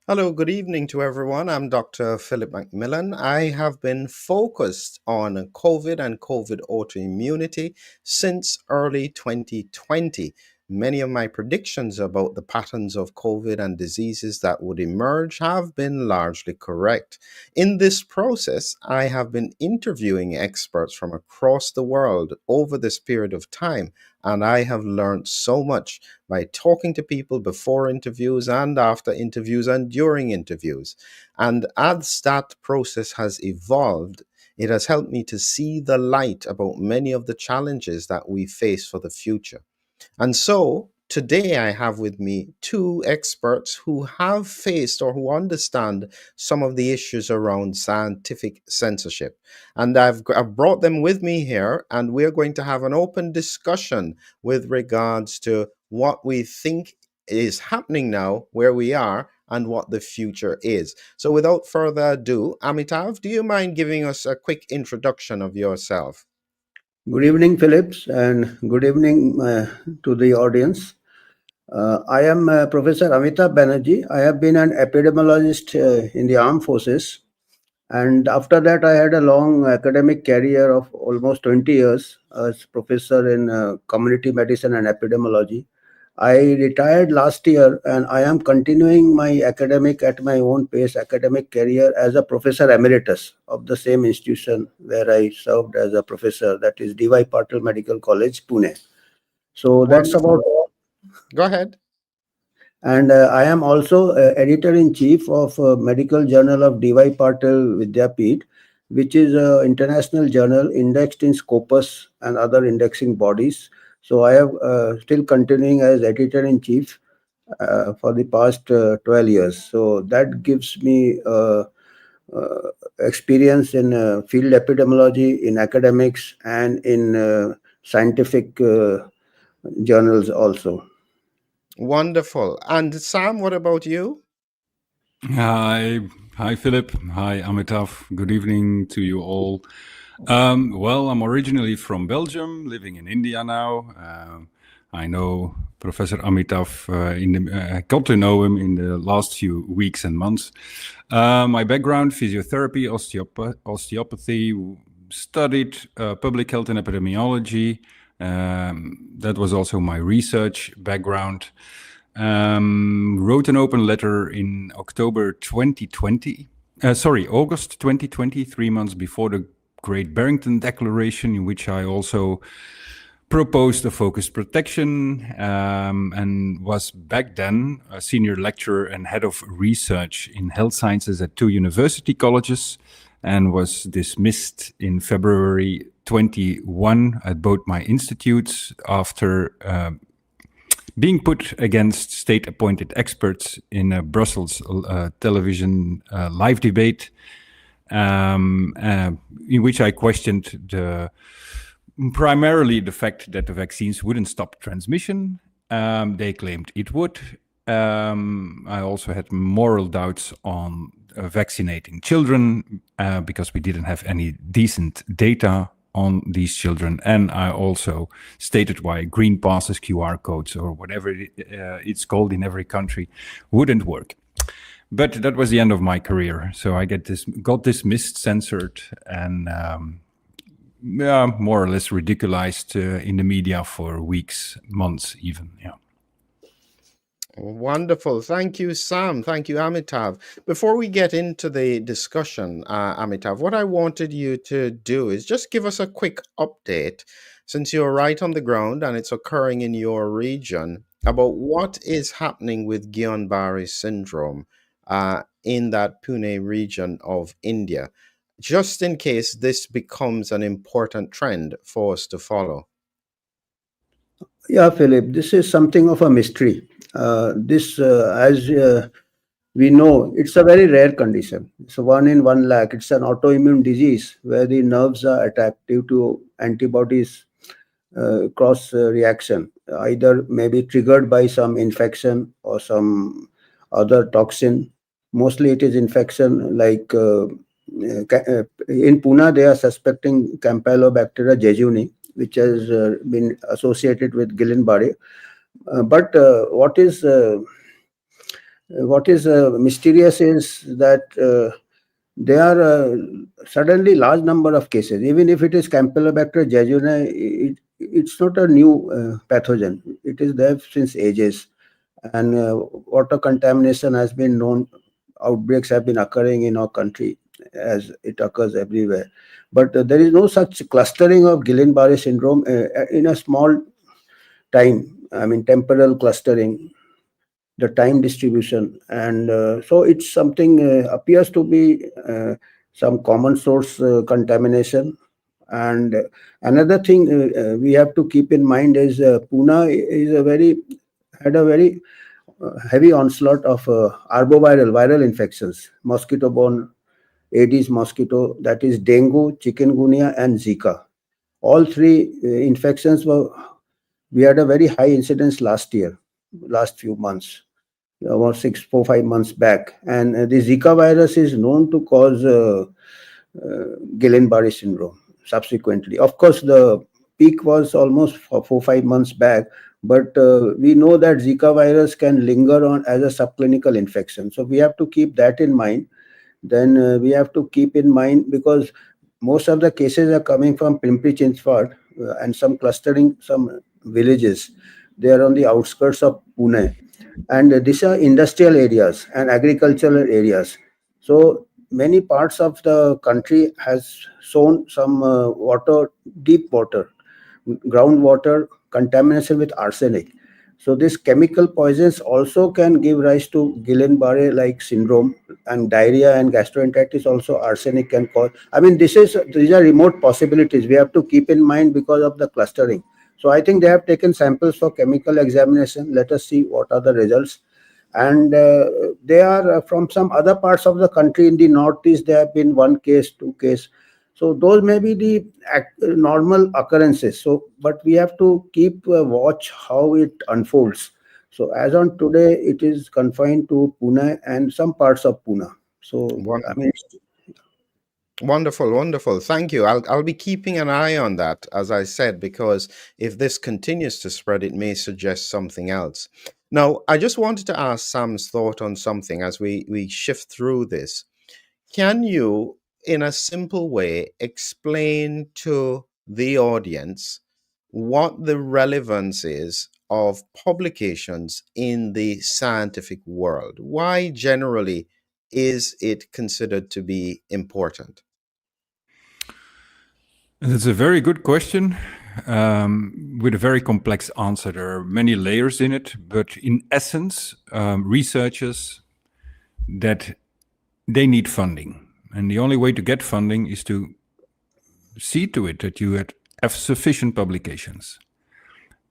Hello, good evening to everyone. I'm Dr. Philip McMillan. I have been focused on COVID and COVID autoimmunity since early 2020. Many of my predictions about the patterns of COVID and diseases that would emerge have been largely correct. In this process, I have been interviewing experts from across the world over this period of time, and I have learned so much by talking to people before interviews and after interviews and during interviews. And as that process has evolved, it has helped me to see the light about many of the challenges that we face for the future. And so today I have with me two experts who have faced or who understand some of the issues around scientific censorship. And I've brought them with me here, and we're going to have an open discussion with regards to what we think is happening now, where we are, and what the future is. So without further ado, Amitav, do you mind giving us a quick introduction of yourself? Good evening, Phillips, and good evening to the audience. I am Professor Amitabh Banerjee. I have been an epidemiologist in the armed forces, and after that, I had a long academic career of almost 20 years as professor in community medicine and epidemiology. I retired last year, and I am continuing my academic at my own pace academic career as a professor emeritus of the same institution where I served as a professor, that is DY Patil Medical College, Pune. So that's about Wonderful. all. Go ahead. And I am also editor in chief of Medical Journal of DY Patil Vidyapith, which is an international journal indexed in Scopus and other indexing bodies. So I have still continuing as editor in chief for the past 12 years. So that gives me experience in field epidemiology, in academics, and in scientific journals also. Wonderful. And Sam, what about you? Hi, Philip. Hi, Amitav. Good evening to you all. Well, I'm originally from Belgium, living in India now. I know Professor Amitav. I got to know him in the last few weeks and months. My background: physiotherapy, osteopathy. Studied public health and epidemiology. That was also my research background. Wrote an open letter in August 2020, 3 months before the Great Barrington Declaration, in which I also proposed a focused protection and was back then a senior lecturer and head of research in health sciences at 2 university colleges, and was dismissed in February 21 at both my institutes after being put against state-appointed experts in a Brussels television live debate, in which I questioned primarily the fact that the vaccines wouldn't stop transmission. They claimed it would. I also had moral doubts on vaccinating children because we didn't have any decent data on these children. And I also stated why green passes, QR codes, or whatever it's called in every country, wouldn't work. But that was the end of my career. So I got dismissed, censored, and more or less ridiculized in the media for weeks, months even. Yeah. Wonderful. Thank you, Sam. Thank you, Amitav. Before we get into the discussion, Amitav, what I wanted you to do is just give us a quick update, since you're right on the ground and it's occurring in your region, about what is happening with Guillain-Barré syndrome in that Pune region of India, just in case this becomes an important trend for us to follow. Yeah, Philip, this is something of a mystery. As we know, it's a very rare condition. It's a 1 in 1 lakh. It's an autoimmune disease where the nerves are attacked due to antibodies cross reaction, either maybe triggered by some infection or some other toxin. Mostly it is infection like in Pune, they are suspecting Campylobacter jejuni, which has been associated with Guillain-Barré. But what is What is mysterious is that there are suddenly large number of cases. Even if it is Campylobacter jejuni, it's not a new pathogen. It is there since ages, and water contamination has been known. Outbreaks have been occurring in our country as it occurs everywhere. But there is no such clustering of Guillain-Barré syndrome in a small time. I mean, temporal clustering, the time distribution, and so it's something appears to be some common source contamination. And another thing we have to keep in mind is Pune is a very had a very heavy onslaught of arboviral viral infections, mosquito-borne Aedes mosquito, that is dengue, chikungunya, and Zika. All three infections were. We had a very high incidence last year, last few months, about 5 months back. And the Zika virus is known to cause Guillain-Barré syndrome subsequently. Of course, the peak was almost 5 months back, but we know that Zika virus can linger on as a subclinical infection. So we have to keep that in mind. Then we have to keep in mind, because most of the cases are coming from Pimpri-Chinchwad and some clustering, some villages. They are on the outskirts of Pune, and these are industrial areas and agricultural areas. So many parts of the country has shown some water, deep water, groundwater contamination with arsenic. So this chemical poisons also can give rise to Guillain-Barré like syndrome, and diarrhea and gastroenteritis also arsenic can cause. I mean, these are remote possibilities we have to keep in mind because of the clustering. So I think they have taken samples for chemical examination. Let us see what are the results. And they are from some other parts of the country. In the northeast, there have been one case, two case. So those may be the normal occurrences. So, but we have to keep watch how it unfolds. So as on today, it is confined to Pune and some parts of Pune. So I mean, Wonderful, wonderful. Thank you. I'll be keeping an eye on that, as I said, because if this continues to spread, it may suggest something else. Now, I just wanted to ask Sam's thought on something as we shift through this. Can you, in a simple way, explain to the audience what the relevance is of publications in the scientific world? Why generally is it considered to be important? That's a very good question, with a very complex answer. There are many layers in it, but in essence, researchers that they need funding, and the only way to get funding is to see to it that you have sufficient publications.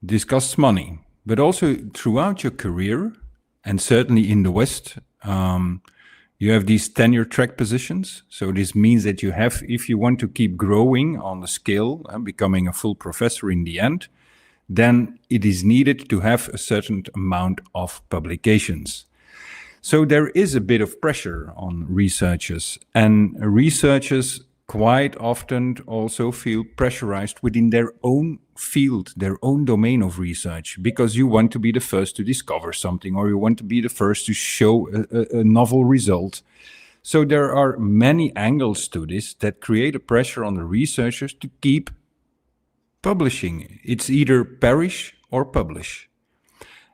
This costs money, but also throughout your career, and certainly in the West, you have these tenure track positions. So this means that you have, if you want to keep growing on the scale and becoming a full professor in the end, then it is needed to have a certain amount of publications. So there is a bit of pressure on researchers, and researchers quite often also feel pressurized within their own field, their own domain of research, because you want to be the first to discover something, or you want to be the first to show a novel result. So there are many angles to this that create a pressure on the researchers to keep publishing. It's either perish or publish.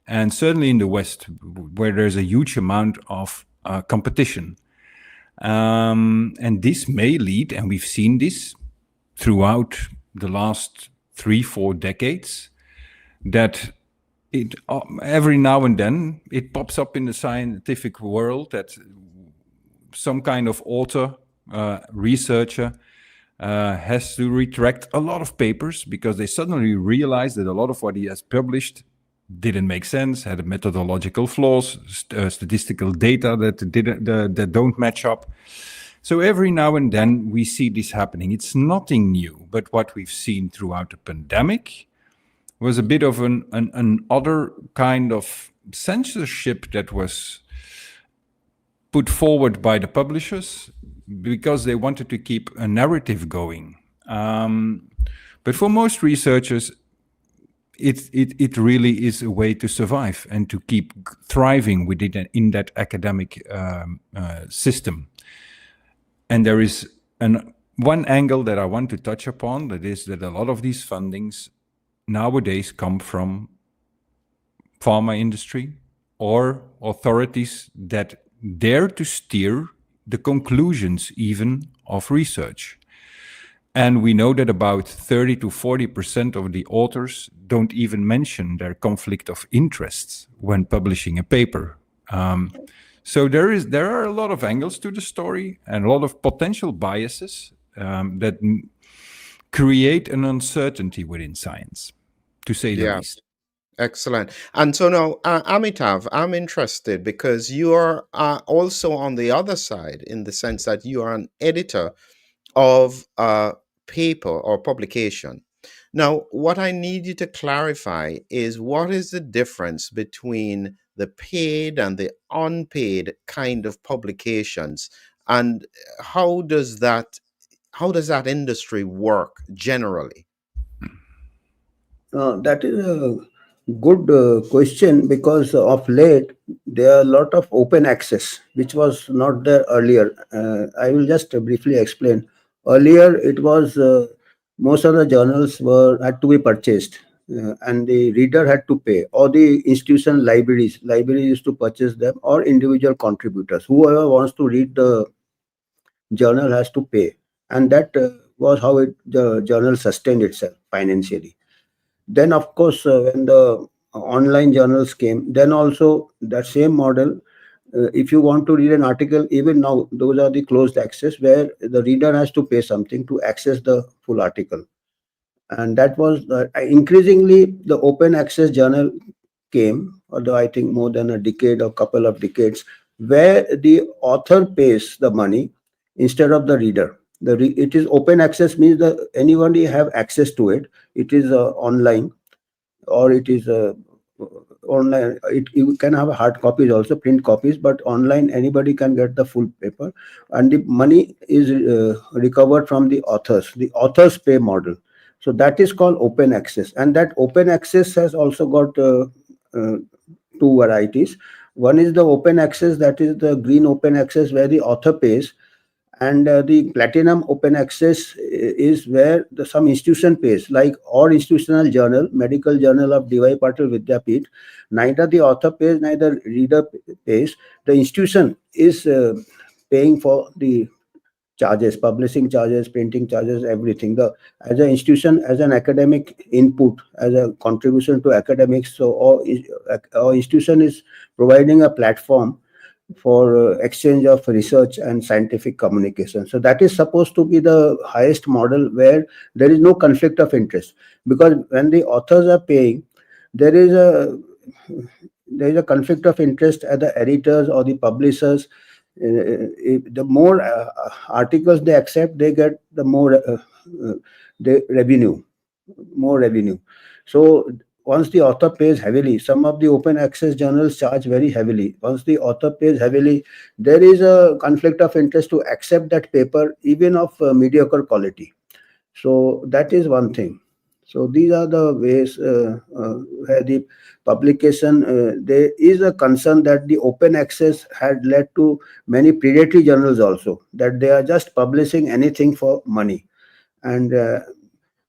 And certainly in the West, where there's a huge amount of competition. And this may lead, and we've seen this throughout the last 3-4 decades, that it every now and then it pops up in the scientific world that some kind of author, researcher, has to retract a lot of papers because they suddenly realize that a lot of what he has published didn't make sense, had methodological flaws, statistical data that don't match up. So every now and then we see this happening. It's nothing new, but what we've seen throughout the pandemic was a bit of an other kind of censorship that was put forward by the publishers because they wanted to keep a narrative going. But for most researchers, it really is a way to survive and to keep thriving within in that academic system. And there is one angle that I want to touch upon, that is that a lot of these fundings nowadays come from pharma industry or authorities that dare to steer the conclusions even of research. And we know that about 30 to 40% of the authors don't even mention their conflict of interests when publishing a paper. So there are a lot of angles to the story and a lot of potential biases that create an uncertainty within science, to say the Yeah. least. Excellent. And so now, Amitav, I'm interested because you are also on the other side in the sense that you are an editor of a paper or publication. Now, what I need you to clarify is what is the difference between the paid and the unpaid kind of publications, and how does that industry work generally? That is a good question because of late there are a lot of open access which was not there earlier. I will just briefly explain. Earlier, it was most of the journals were had to be purchased, and the reader had to pay, or the institution libraries used to purchase them, or individual contributors. Whoever wants to read the journal has to pay, and that was how the journal sustained itself financially. Then, of course, when the online journals came, then also that same model. If you want to read an article, even now, those are the closed access where the reader has to pay something to access the full article. And that was increasingly the open access journal came, although I think more than a decade or couple of decades, where the author pays the money instead of the reader. It is open access means that anybody have access to it. It is online, or it is online. You can have hard copies also, print copies, but online anybody can get the full paper, and the money is recovered from the authors pay model. So that is called open access, and that open access has also got uh, two varieties. One is the open access, that is the green open access, where the author pays, and the platinum open access is where some institution pays, like all institutional journal, medical journal of DY Patil Vidyapeeth. Neither the author pays, neither reader pays. The institution is paying for the charges, publishing charges, printing charges, everything. The As an institution, as an academic input, as a contribution to academics, so our institution is providing a platform for exchange of research and scientific communication. So that is supposed to be the highest model where there is no conflict of interest, because when the authors are paying, there is a conflict of interest at the editors or the publishers. The more articles they accept, they get the more the revenue. So once the author pays heavily, some of the open access journals charge very heavily. Once the author pays heavily, there is a conflict of interest to accept that paper, even of mediocre quality. So that is one thing. So these are the ways where the publication, there is a concern that the open access had led to many predatory journals also, that they are just publishing anything for money. And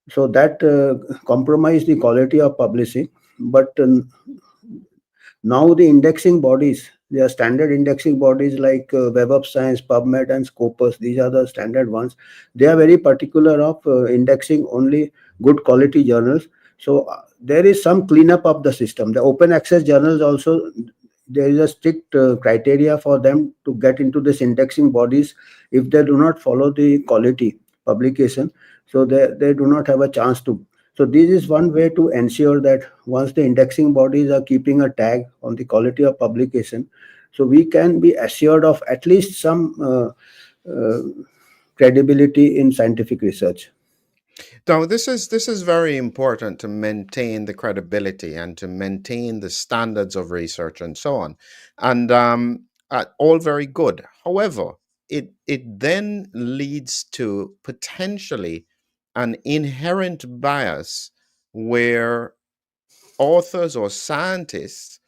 so that compromised the quality of publishing. But now the indexing bodies, there are standard indexing bodies like Web of Science, PubMed, and Scopus. These are the standard ones. They are very particular of indexing only good quality journals. So there is some cleanup of the system. The open access journals also, there is a strict criteria for them to get into this indexing bodies. If they do not follow the quality publication, so they do not have a chance to. So this is one way to ensure that once the indexing bodies are keeping a tag on the quality of publication, so we can be assured of at least some uh, credibility in scientific research. Now, this is very important to maintain the credibility and to maintain the standards of research and so on, and all very good. However, it then leads to potentially an inherent bias where authors or scientists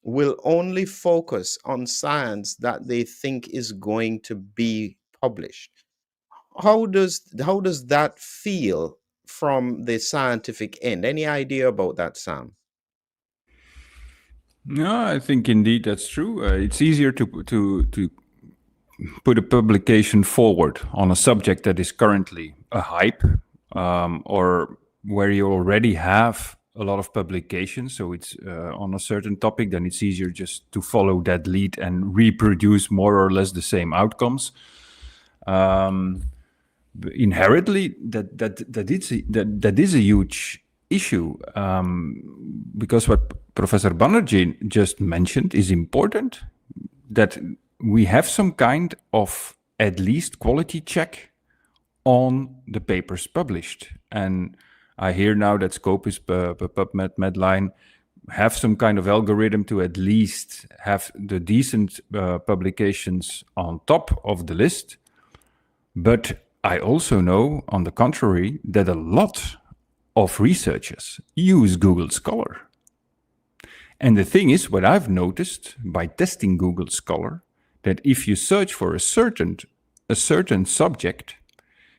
will only focus on science that they think is going to be published. How does that feel from the scientific end? Any idea about that, Sam? No, I think indeed that's true. It's easier to put a publication forward on a subject that is currently a hype, or where you already have a lot of publications, so it's on a certain topic, then it's easier just to follow that lead and reproduce more or less the same outcomes. Inherently, that is a huge issue, because what Professor Banerjee just mentioned is important, that we have some kind of at least quality check on the papers published. And I hear now that Scopus, PubMed, Medline have some kind of algorithm to at least have the decent publications on top of the list. But I also know, on the contrary, that a lot of researchers use Google Scholar. And the thing is, what I've noticed by testing Google Scholar, that if you search for a certain subject,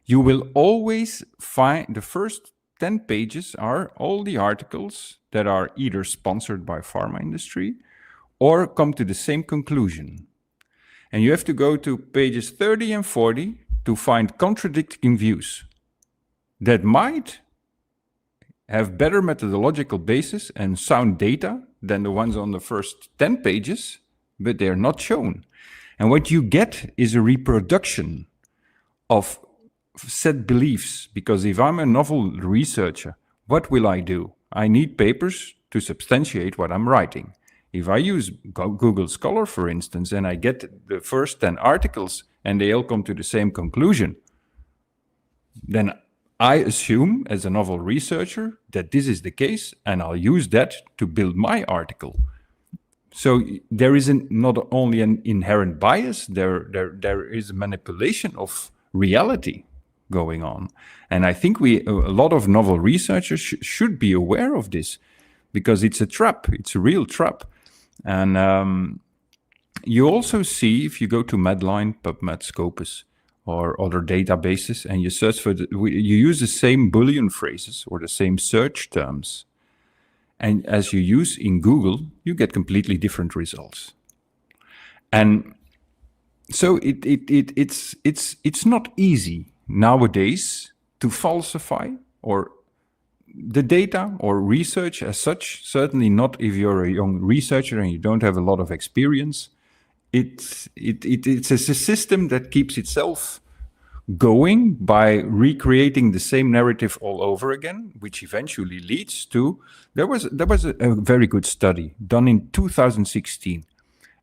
you will always find the first 10 pages are all the articles that are either sponsored by pharma industry or come to the same conclusion. And you have to go to pages 30 and 40 to find contradicting views that might have better methodological basis and sound data than the ones on the first 10 pages, but they're not shown. And what you get is a reproduction of set beliefs, because if I'm a novel researcher, what will I do? I need papers to substantiate what I'm writing. If I use Google Scholar, for instance, and I get the first 10 articles and they all come to the same conclusion, then I assume as a novel researcher that this is the case, and I'll use that to build my article. So there is not only an inherent bias, there is a manipulation of reality going on. And I think a lot of novel researchers should be aware of this, because it's a trap. It's a real trap. And you also see, if you go to Medline, PubMed, Scopus, or other databases, and you search for, you use the same Boolean phrases or the same search terms. And as you use in Google, you get completely different results. And so it's not easy nowadays to falsify or the data or research as such. Certainly not if you're a young researcher and you don't have a lot of experience. It's a system that keeps itself going by recreating the same narrative all over again, which eventually leads to, there was a very good study done in 2016,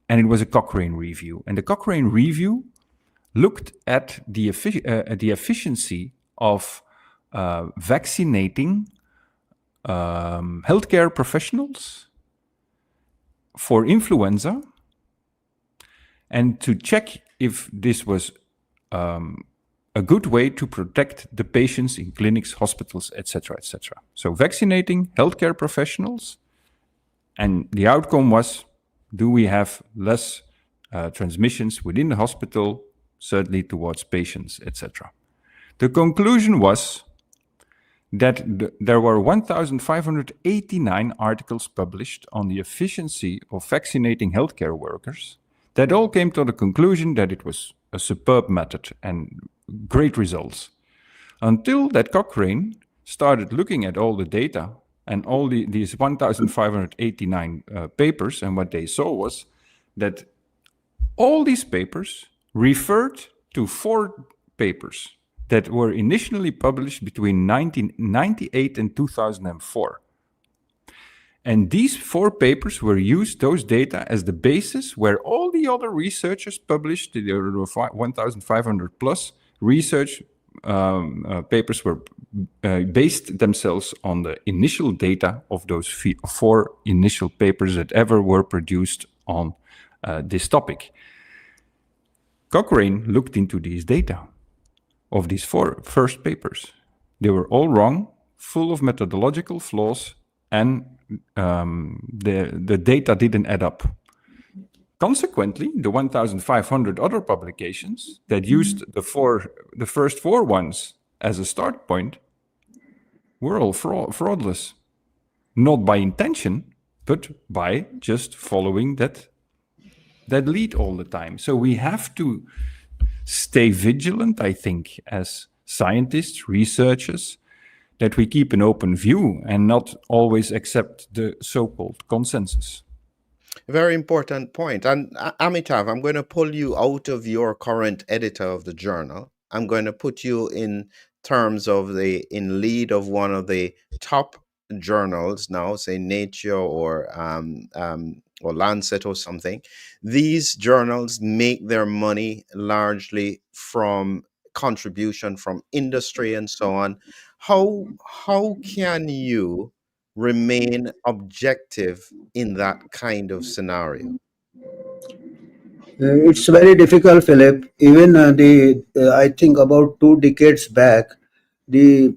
and it was a Cochrane review. And the Cochrane review looked at the efficiency of vaccinating healthcare professionals for influenza, and to check if this was a good way to protect the patients in clinics, hospitals, etc., etc. So vaccinating healthcare professionals, and the outcome was, do we have less transmissions within the hospital, certainly towards patients, etc. The conclusion was that there were 1,589 articles published on the efficiency of vaccinating healthcare workers that all came to the conclusion that it was a superb method and great results. Until that Cochrane started looking at all the data and all these 1,589 papers, and what they saw was that all these papers referred to 4 papers that were initially published between 1998 and 2004. And these 4 papers were used, those data, as the basis where all the other researchers published, the 1,500 plus research papers were based themselves on the initial data of those 4 initial papers that ever were produced on this topic. Cochrane looked into these data of these 4 first papers. They were all wrong, full of methodological flaws, and the data didn't add up. Consequently, the 1,500 other publications that used the first four ones as a start point were all fraudless, not by intention, but by just following that lead all the time. So we have to stay vigilant, I think, as scientists, researchers, that we keep an open view and not always accept the so-called consensus. Very important point. And Amitav, I'm going to pull you out of your current editor of the journal. I'm going to put you in terms of in lead of one of the top journals now, say Nature or Lancet or something. These journals make their money largely from contribution from industry and so on. How can you remain objective in that kind of scenario? It's very difficult, Philip. Even I think about 2 decades back, the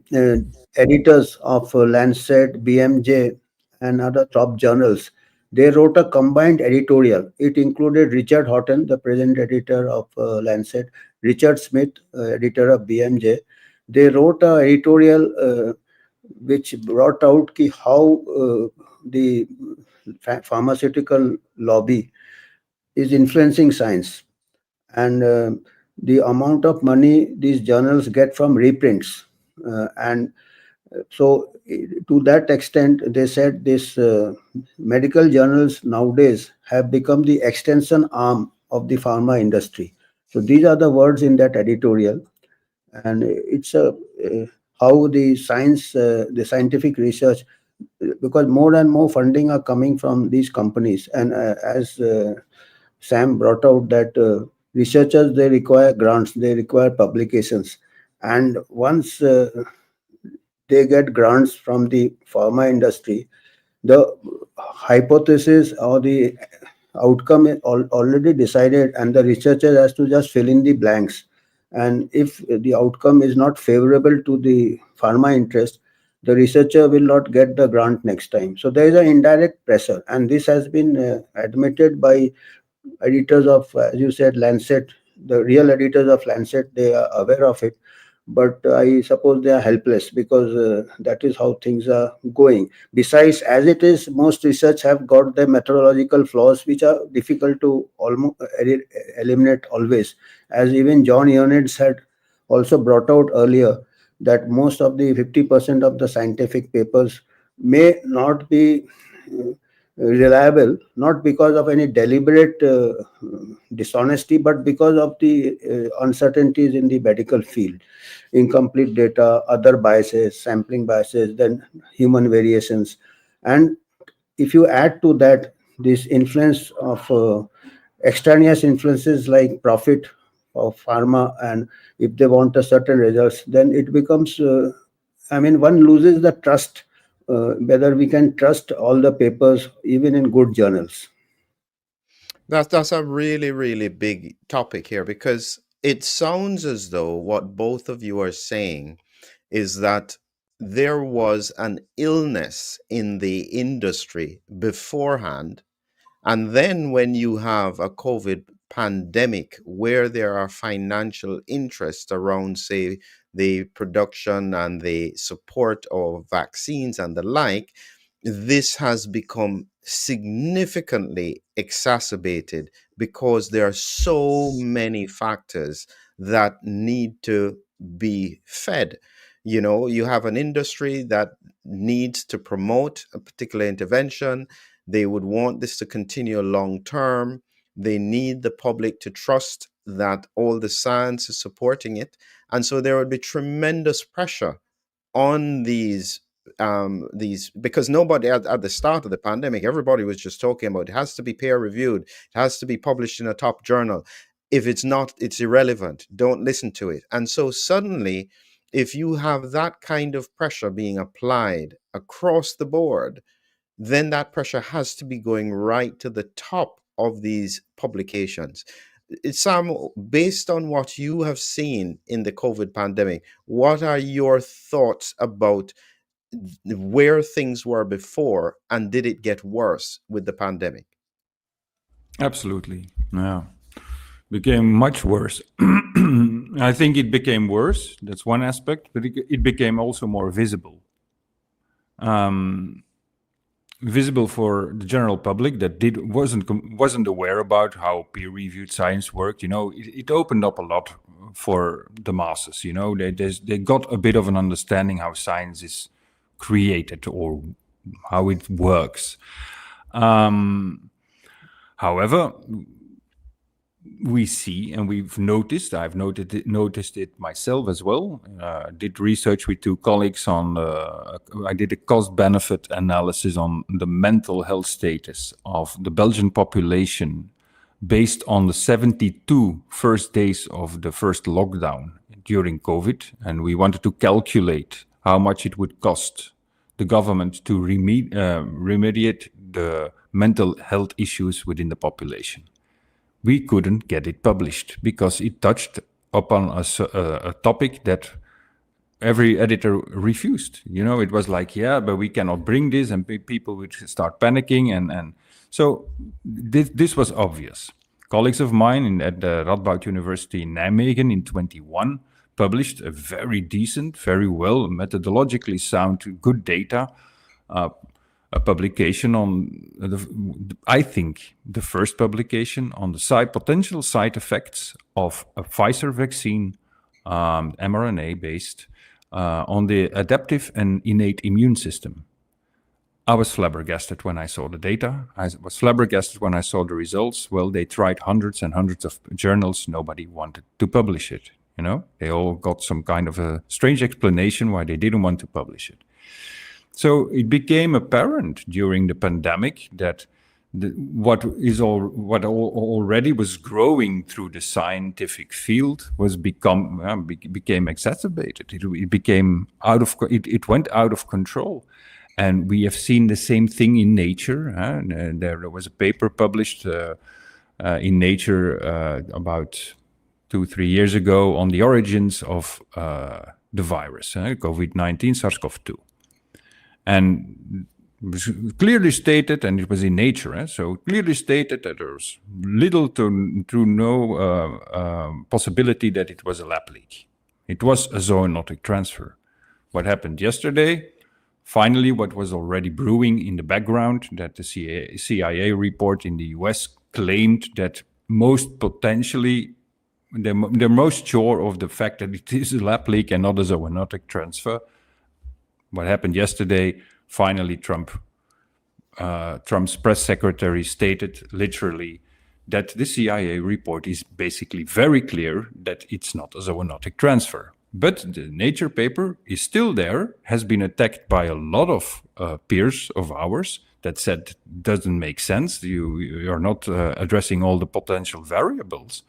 editors of Lancet, BMJ, and other top journals, they wrote a combined editorial. It included Richard Houghton, the present editor of Lancet, Richard Smith, editor of BMJ. They wrote an editorial which brought out how the pharmaceutical lobby is influencing science, and the amount of money these journals get from reprints. And so, to that extent, they said this medical journals nowadays have become the extension arm of the pharma industry. So, these are the words in that editorial, and it's how the scientific research, because more and more funding are coming from these companies, and as Sam brought out that researchers, they require grants, they require publications, and once they get grants from the pharma industry, the hypothesis or the outcome is already decided, and the researcher has to just fill in the blanks. And if the outcome is not favorable to the pharma interest, the researcher will not get the grant next time. So there is an indirect pressure, and this has been admitted by editors of, as you said, Lancet. The real editors of Lancet, they are aware of it, but I suppose they are helpless, because that is how things are going. Besides, as it is, most research have got their methodological flaws, which are difficult to almost eliminate always. As even John Ioannidis had also brought out earlier, that most of the 50% of the scientific papers may not be reliable, not because of any deliberate dishonesty, but because of the uncertainties in the medical field, incomplete data, other biases, sampling biases, then human variations. And if you add to that this influence of extraneous influences like profit of pharma, and if they want a certain results, then it becomes, one loses the trust, whether we can trust all the papers, even in good journals. That's a really, really big topic here, because it sounds as though what both of you are saying is that there was an illness in the industry beforehand. And then when you have a COVID pandemic where there are financial interests around, say, the production and the support of vaccines and the like, this has become significantly exacerbated because there are so many factors that need to be fed. You know, you have an industry that needs to promote a particular intervention. They would want this to continue long term. They need the public to trust that all the science is supporting it. And so there would be tremendous pressure on these, because nobody at the start of the pandemic, everybody was just talking about it has to be peer reviewed, it has to be published in a top journal. If it's not, it's irrelevant, don't listen to it. And so suddenly, if you have that kind of pressure being applied across the board, then that pressure has to be going right to the top of these publications. It's Sam, based on what you have seen in the COVID pandemic, what are your thoughts about where things were before, and did it get worse with the pandemic? Absolutely. Yeah. Became much worse. I think it became worse. That's one aspect, but it became also more visible. Visible for the general public that wasn't aware about how peer-reviewed science worked. It opened up a lot for the masses. They got a bit of an understanding how science is created or how it works. However, we see, and I've noticed it myself as well. Did research with two colleagues I did a cost-benefit analysis on the mental health status of the Belgian population based on the 72 first days of the first lockdown during COVID. And we wanted to calculate how much it would cost the government to remediate the mental health issues within the population. We couldn't get it published because it touched upon a topic that every editor refused. It was like, yeah, but we cannot bring this, and people would start panicking. And so this was obvious. Colleagues of mine at the Radboud University in Nijmegen in 21 published a very decent, very well methodologically sound, good data a publication on, I think, the first publication on the potential side effects of a Pfizer vaccine, mRNA-based, on the adaptive and innate immune system. I was flabbergasted when I saw the data. I was flabbergasted when I saw the results. Well, they tried hundreds and hundreds of journals. Nobody wanted to publish it. They all got some kind of a strange explanation why they didn't want to publish it. So it became apparent during the pandemic that what already was growing through the scientific field became exacerbated. It became it went out of control, and we have seen the same thing in Nature. And there was a paper published in Nature about 2-3 years ago on the origins of the virus, COVID-19, SARS-CoV-2. And it was clearly stated, and it was in Nature, so clearly stated that there was little to no possibility that it was a lab leak. It was a zoonotic transfer. What happened yesterday, finally, what was already brewing in the background, that the CIA report in the US claimed that most potentially, they're most sure of the fact that it is a lab leak and not a zoonotic transfer. What happened yesterday, finally Trump's press secretary stated literally that the CIA report is basically very clear that it's not a zoonotic transfer. But the Nature paper is still there, has been attacked by a lot of peers of ours that said doesn't make sense. You are not addressing all the potential variables.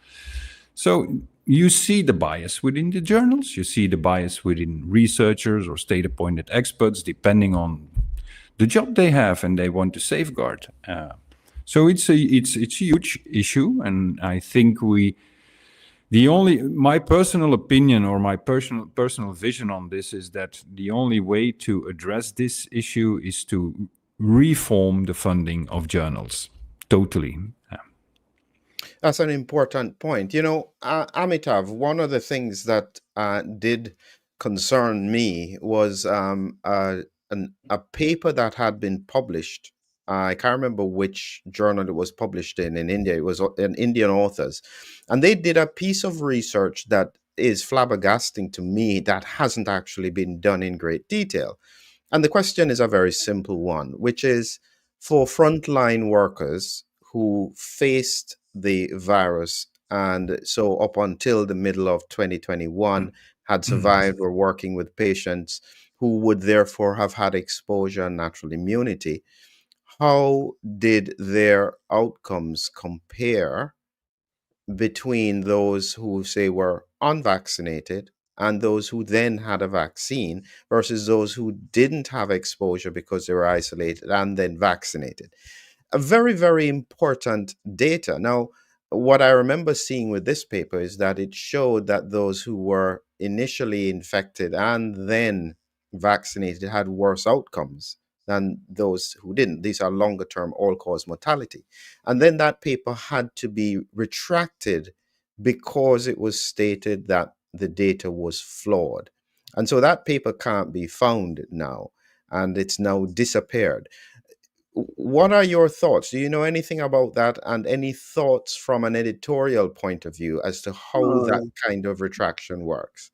So you see the bias within the journals, you see the bias within researchers or state-appointed experts, depending on the job they have and they want to safeguard. So it's a huge issue, and I think my personal opinion or my personal vision on this is that the only way to address this issue is to reform the funding of journals totally. That's an important point. Amitav, one of the things that did concern me was a paper that had been published. I can't remember which journal it was published in India. It was an Indian authors. And they did a piece of research that is flabbergasting to me that hasn't actually been done in great detail. And the question is a very simple one, which is for frontline workers who faced the virus and so up until the middle of 2021 had survived or working with patients who would therefore have had exposure and natural immunity. How did their outcomes compare between those who say were unvaccinated and those who then had a vaccine versus those who didn't have exposure because they were isolated and then vaccinated? A very, very important data. Now, what I remember seeing with this paper is that it showed that those who were initially infected and then vaccinated had worse outcomes than those who didn't. These are longer term all cause mortality. And then that paper had to be retracted because it was stated that the data was flawed. And so that paper can't be found now, and it's now disappeared. What are your thoughts? Do you know anything about that, and any thoughts from an editorial point of view as to how that Uh, kind of retraction works?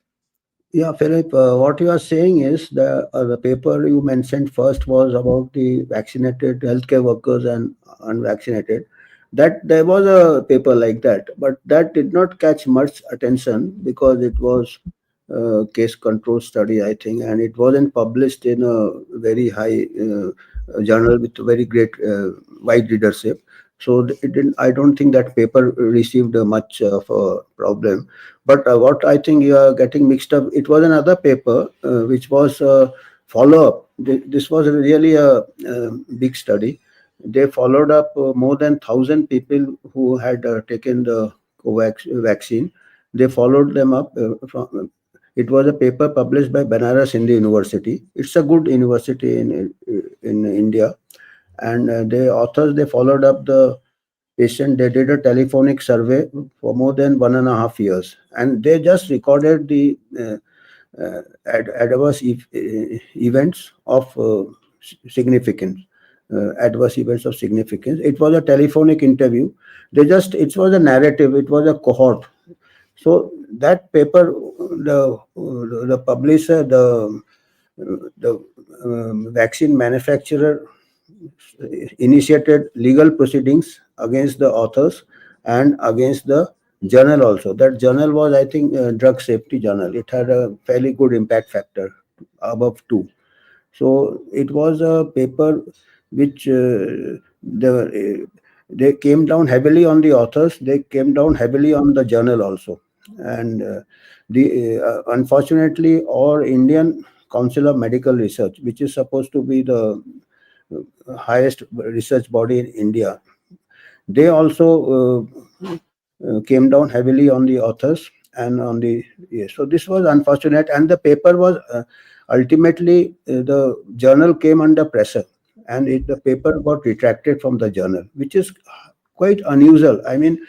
Yeah, Philip, what you are saying is the paper you mentioned first was about the vaccinated healthcare workers and unvaccinated. That there was a paper like that, but that did not catch much attention because it was a case control study, I think, and it wasn't published in a very high journal with very great wide readership. So it didn't. I don't think that paper received much of a problem. But what I think you are getting mixed up, it was another paper which was a follow up. This was really a big study. They followed up more than 1,000 people who had taken the COVAX vaccine. They followed them up from. It was a paper published by Banaras Hindu University. It's a good university in India, and the authors they followed up the patient. They did a telephonic survey for more than 1.5 years, and they just recorded the adverse events of significance. Adverse events of significance. It was a telephonic interview. It was a narrative. It was a cohort. So that paper, the publisher, the vaccine manufacturer initiated legal proceedings against the authors and against the journal also. That journal was, I think, a drug safety journal. It had a fairly good impact factor, above 2. So it was a paper which they came down heavily on the authors. They came down heavily on the journal also. And the unfortunately, our Indian Council of Medical Research, which is supposed to be the highest research body in India, they also came down heavily on the authors and on the, yes. So this was unfortunate, and the paper was ultimately the journal came under pressure, and the paper got retracted from the journal, which is quite unusual. I mean,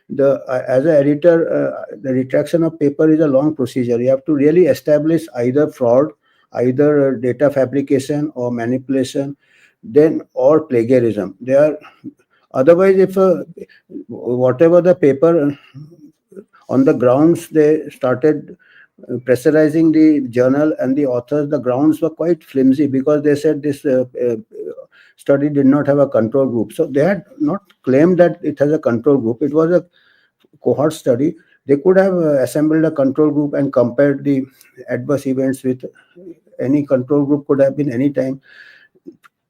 the as an editor, the retraction of paper is a long procedure. You have to really establish either fraud, either data fabrication or manipulation, then or plagiarism. They are otherwise if whatever the paper on the grounds they started pressurizing the journal and the authors, the grounds were quite flimsy because they said this study did not have a control group. So they had not claimed that it has a control group. It was a cohort study. They could have assembled a control group and compared the adverse events with any control group. Could have been any time.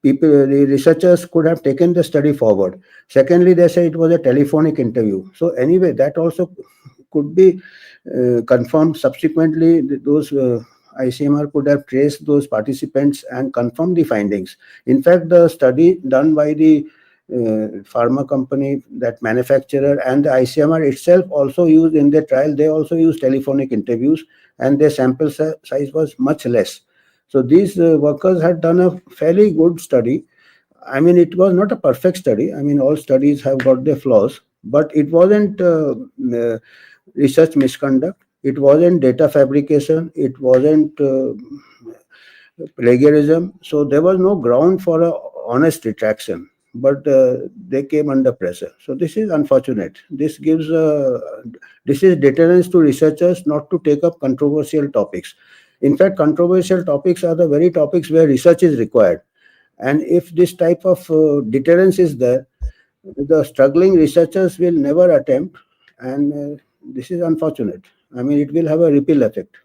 The researchers could have taken the study forward. Secondly, they say it was a telephonic interview. So anyway, that also could be confirmed subsequently. Those ICMR could have traced those participants and confirmed the findings. In fact, the study done by the pharma company, that manufacturer, and the ICMR itself also used in their trial, they also used telephonic interviews, and their sample size was much less. So these workers had done a fairly good study. I mean, it was not a perfect study. I mean, all studies have got their flaws, but it wasn't research misconduct. It wasn't data fabrication. It wasn't plagiarism. So there was no ground for a honest retraction. But they came under pressure. So this is unfortunate. This is deterrence to researchers not to take up controversial topics. In fact, controversial topics are the very topics where research is required. And if this type of deterrence is there, the struggling researchers will never attempt, and this is unfortunate. I mean, it will have a ripple effect.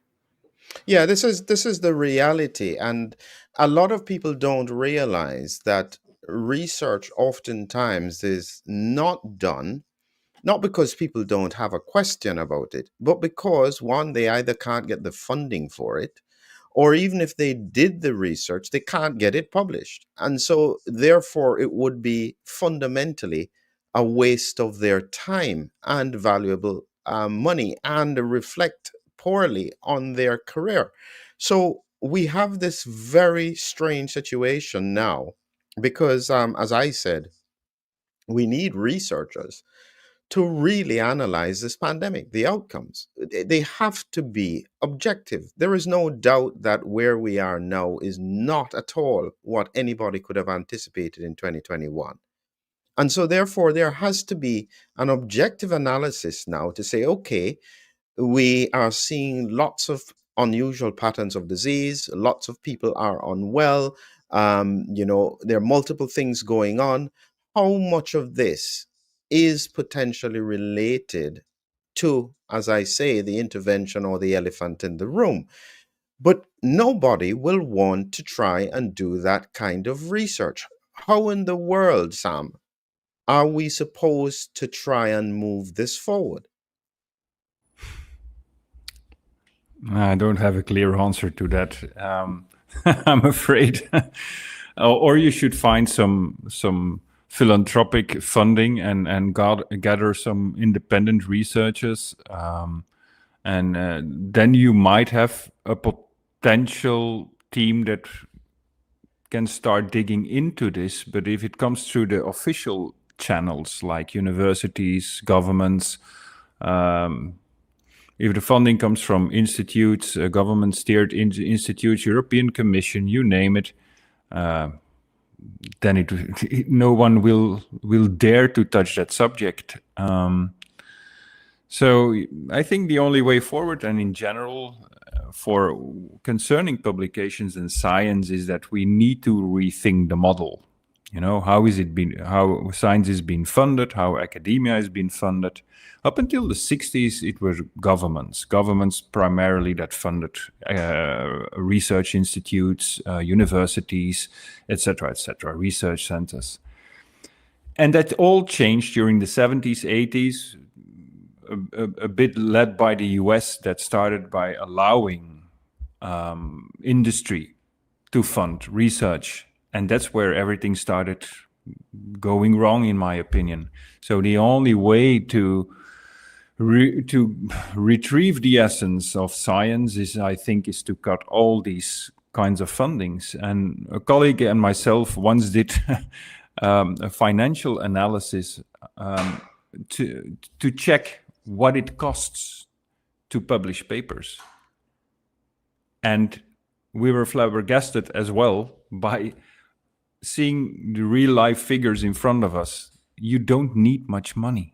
Yeah, this is the reality, and a lot of people don't realize that research oftentimes is not done, not because people don't have a question about it, but because one, they either can't get the funding for it, or even if they did the research, they can't get it published. And so, therefore, it would be fundamentally a waste of their time and valuable money, and reflect poorly on their career. So, we have this very strange situation now because, as I said, we need researchers to really analyze this pandemic, the outcomes. They have to be objective. There is no doubt that where we are now is not at all what anybody could have anticipated in 2021. And so, therefore, there has to be an objective analysis now to say, okay, we are seeing lots of unusual patterns of disease. Lots of people are unwell. There are multiple things going on. How much of this is potentially related to, as I say, the intervention or the elephant in the room? But nobody will want to try and do that kind of research. How in the world, Sam, are we supposed to try and move this forward? I don't have a clear answer to that. I'm afraid. Or you should find some philanthropic funding and gather some independent researchers, and then you might have a potential team that can start digging into this. But if it comes through the official channels like universities, governments, if the funding comes from institutes, government-steered institutes, European Commission, you name it, then no one will dare to touch that subject. So I think the only way forward, and in general, for concerning publications in science, is that we need to rethink the model. How science is being funded, how academia has been funded. Up until the 60s, it was governments primarily that funded research institutes, universities, etc., research centers. And that all changed during the 70s, 80s, a bit led by the US, that started by allowing industry to fund research. And that's where everything started going wrong, in my opinion. So the only way to retrieve the essence of science is to cut all these kinds of fundings. And a colleague and myself once did a financial analysis to check what it costs to publish papers. And we were flabbergasted as well by seeing the real life figures in front of us. You don't need much money,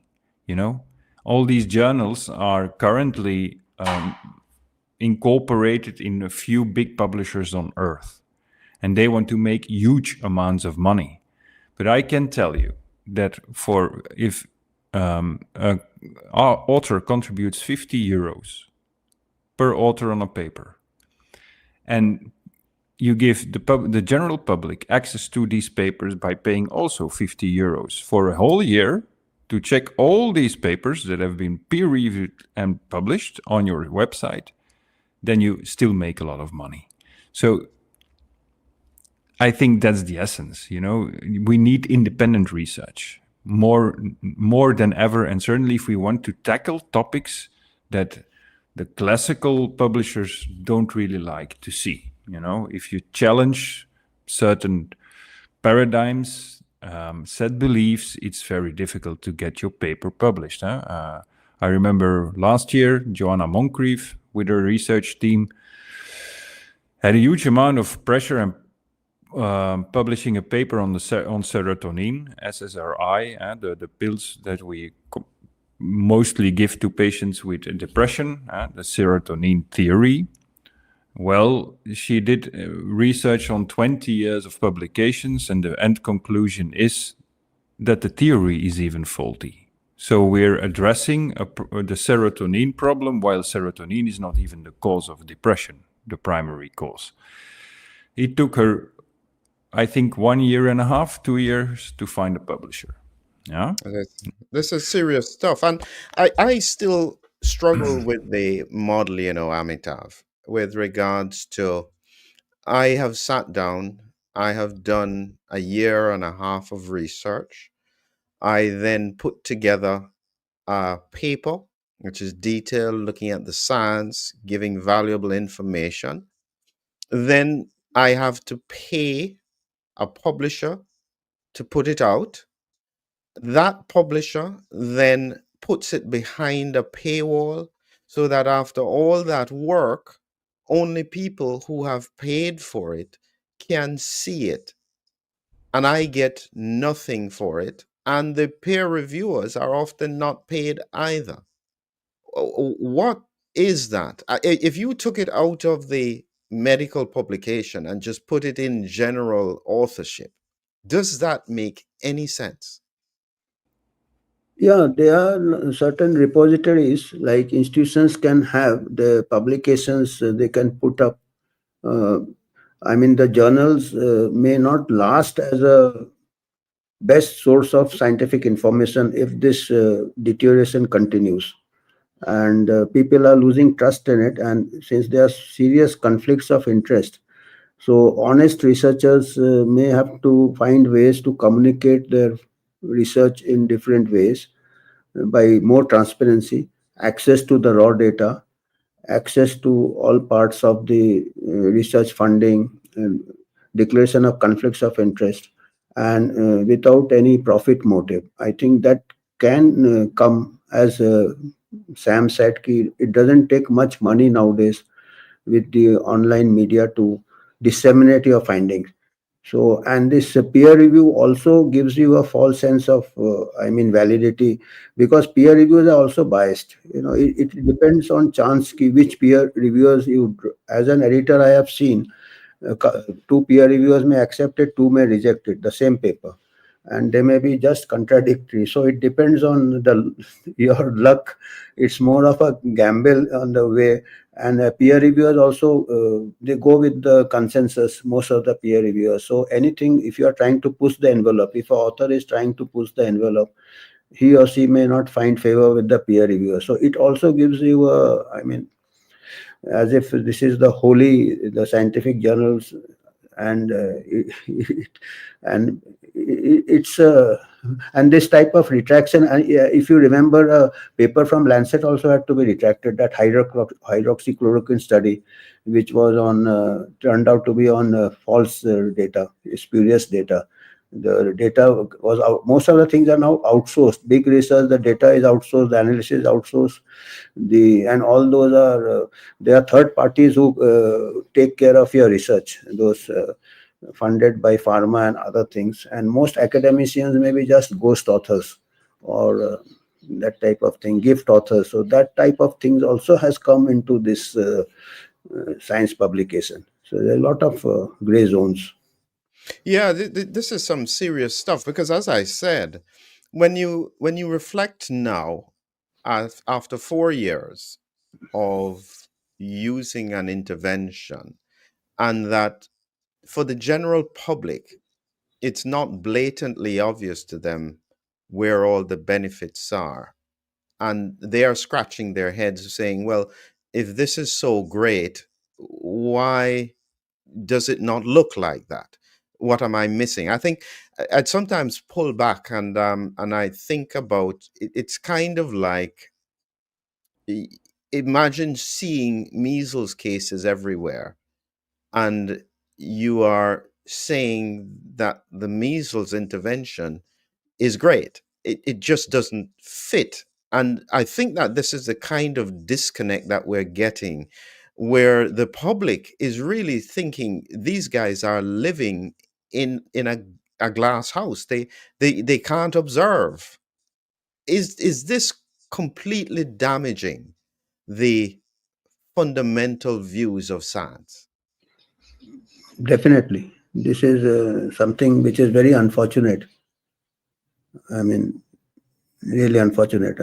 All these journals are currently incorporated in a few big publishers on earth, and they want to make huge amounts of money. But I can tell you that if our author contributes 50 euros per author on a paper, and you give the general public access to these papers by paying also 50 euros for a whole year to check all these papers that have been peer-reviewed and published on your website, then you still make a lot of money. So I think that's the essence. We need independent research more than ever, and certainly if we want to tackle topics that the classical publishers don't really like to see. If you challenge certain paradigms, set beliefs, it's very difficult to get your paper published. I remember last year, Joanna Moncrief with her research team had a huge amount of pressure and publishing a paper on serotonin, SSRI, the pills that we mostly give to patients with depression, the serotonin theory. Well, she did research on 20 years of publications, and the end conclusion is that the theory is even faulty. So we're addressing the serotonin problem, while serotonin is not even the cause of depression, the primary cause. It took her, I think, 1 year and a half, 2 years to find a publisher. Yeah. This is serious stuff. And I still struggle with the model, Amitav, with regards to, I have sat down, I have done a year and a half of research. I then put together a paper, which is detailed, looking at the science, giving valuable information. then I have to pay a publisher to put it out. That publisher then puts it behind a paywall so that after all that work, only people who have paid for it can see it. And I get nothing for it. And the peer reviewers are often not paid either. What is that? If you took it out of the medical publication and just put it in general authorship, does that make any sense? Yeah, there are certain repositories like institutions can have the publications they can put up. Uh, I mean, the journals may not last as a best source of scientific information if this deterioration continues. And people are losing trust in it. And since there are serious conflicts of interest, so honest researchers may have to find ways to communicate their research in different ways by more transparency, access to the raw data, access to all parts of the research funding, and declaration of conflicts of interest, and without any profit motive. I think that can come, as Sam said, it doesn't take much money nowadays with the online media to disseminate your findings. So, and this peer review also gives you a false sense of, validity, because peer reviews are also biased. It depends on chance which peer reviewers you. As an editor, I have seen two peer reviewers may accept it, two may reject it, the same paper, and they may be just contradictory. So it depends on the your luck. It's more of a gamble on the way. And peer reviewers also they go with the consensus, most of the peer reviewers. So anything, if you are trying to push the envelope, if an author is trying to push the envelope, he or she may not find favor with the peer reviewer. So it also gives you a, as if this is the scientific journals, and and it's and this type of retraction. And if you remember, a paper from Lancet also had to be retracted, that hydroxychloroquine study, which was on turned out to be on false data, spurious data. The data was out. Most of the things are now outsourced. Big research, the data is outsourced, the analysis is outsourced, and all those are there are third parties who take care of your research, those funded by pharma and other things. And most academicians may be just ghost authors, or that type of thing, gift authors. So that type of things also has come into this science publication. So there are a lot of gray zones. Yeah, this is some serious stuff because, as I said, when you reflect now, after 4 years of using an intervention, and that for the general public, it's not blatantly obvious to them where all the benefits are, and they are scratching their heads saying, "Well, if this is so great, why does it not look like that? What am I missing?" I think I'd sometimes pull back and I think about it. It's kind of like, i- imagine seeing measles cases everywhere, and you are saying that the measles intervention is great. It just doesn't fit. And I think that this is the kind of disconnect that we're getting, where the public is really thinking these guys are living in a glass house. They can't observe. Is this completely damaging the fundamental views of science? Definitely, this is something which is very unfortunate. I mean, really unfortunate.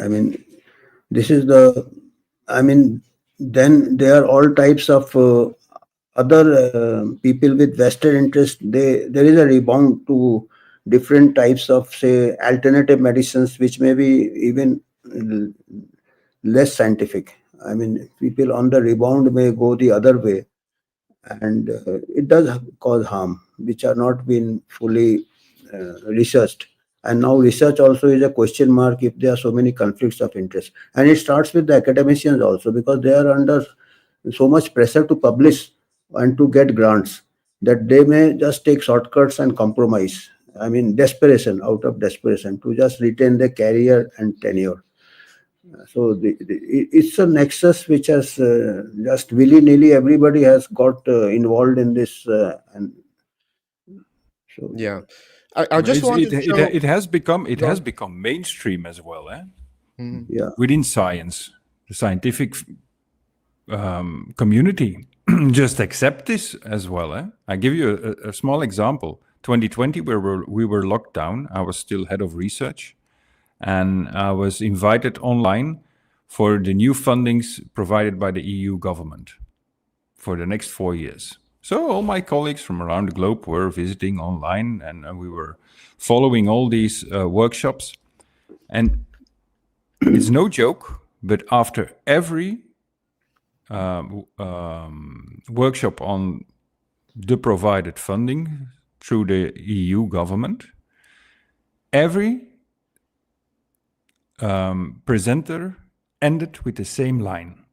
This is the, I mean, then there are all types of other people with vested interest. There is a rebound to different types of, say, alternative medicines, which may be even less scientific. People on the rebound may go the other way, and it does cause harm, which are not been fully researched. And now research also is a question mark if there are so many conflicts of interest. And it starts with the academicians also, because they are under so much pressure to publish. and to get grants, that they may just take shortcuts and compromise. I mean, desperation, out of desperation, to just retain the career and tenure. So it's a nexus which has just willy-nilly everybody has got involved in this, and so Yeah. I just It's, want it, to it, show. it has become Go on. mainstream as well, Mhm. yeah. within science, the scientific community just accept this as well. I give you a small example. 2020, where we were locked down, I was still head of research, and I was invited online for the new fundings provided by the EU government for the next 4 years. So all my colleagues from around the globe were visiting online, and we were following all these workshops. And it's no joke, but after every workshop on the provided funding through the EU government, every presenter ended with the same line.